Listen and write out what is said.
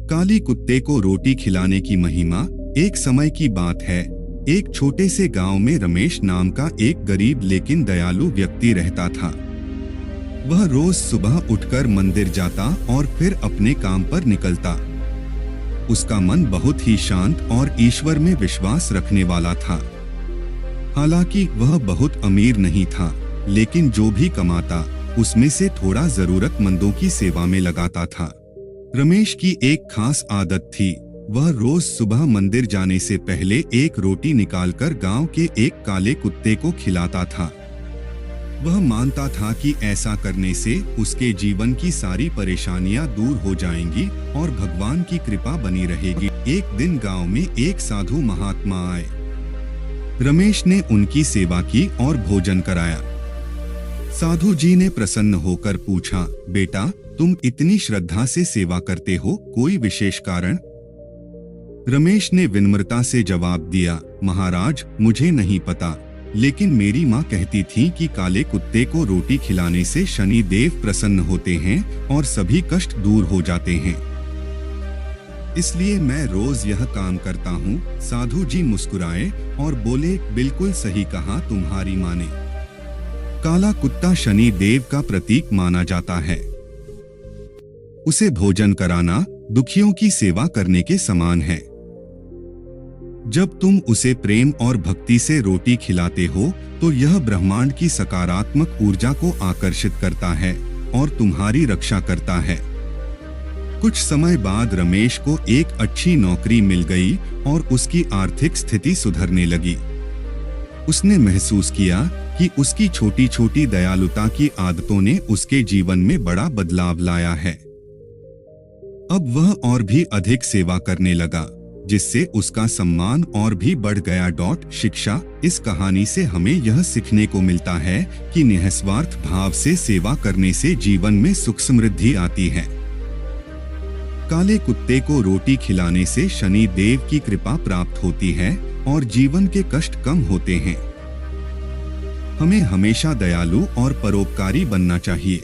काली कुत्ते को रोटी खिलाने की महिमा। एक समय की बात है, एक छोटे से गांव में रमेश नाम का एक गरीब लेकिन दयालु व्यक्ति रहता था। वह रोज सुबह उठकर मंदिर जाता और फिर अपने काम पर निकलता। उसका मन बहुत ही शांत और ईश्वर में विश्वास रखने वाला था। हालांकि वह बहुत अमीर नहीं था, लेकिन जो भी कमाता उसमें से थोड़ा जरूरतमंदों की सेवा में लगाता था। रमेश की एक खास आदत थी। वह रोज सुबह मंदिर जाने से पहले एक रोटी निकालकर गांव के एक काले कुत्ते को खिलाता था। वह मानता था कि ऐसा करने से उसके जीवन की सारी परेशानियां दूर हो जाएंगी और भगवान की कृपा बनी रहेगी। एक दिन गांव में एक साधु महात्मा आए। रमेश ने उनकी सेवा की और भोजन कराया। साधु जी ने प्रसन्न होकर पूछा, बेटा, तुम इतनी श्रद्धा से सेवा करते हो, कोई विशेष कारण? रमेश ने विनम्रता से जवाब दिया, महाराज, मुझे नहीं पता, लेकिन मेरी माँ कहती थी कि काले कुत्ते को रोटी खिलाने से शनि देव प्रसन्न होते हैं और सभी कष्ट दूर हो जाते हैं। इसलिए मैं रोज यह काम करता हूँ। साधु जी मुस्कुराए और बोले, बिल्कुल सही कहा तुम्हारी माँ ने। काला कुत्ता शनि देव का प्रतीक माना जाता है। उसे भोजन कराना दुखियों की सेवा करने के समान है। जब तुम उसे प्रेम और भक्ति से रोटी खिलाते हो तो यह ब्रह्मांड की सकारात्मक ऊर्जा को आकर्षित करता है और तुम्हारी रक्षा करता है। कुछ समय बाद रमेश को एक अच्छी नौकरी मिल गई और उसकी आर्थिक स्थिति सुधरने लगी। उसने महसूस किया कि उसकी छोटी छोटी दयालुता की आदतों ने उसके जीवन में बड़ा बदलाव लाया है। अब वह और भी अधिक सेवा करने लगा, जिससे उसका सम्मान और भी बढ़ गया। शिक्षा। इस कहानी से हमें यह सीखने को मिलता है कि निस्वार्थ भाव से सेवा करने से जीवन में सुख समृद्धि आती है। काले कुत्ते को रोटी खिलाने से शनि देव की कृपा प्राप्त होती है और जीवन के कष्ट कम होते हैं। हमें हमेशा दयालु और परोपकारी बनना चाहिए।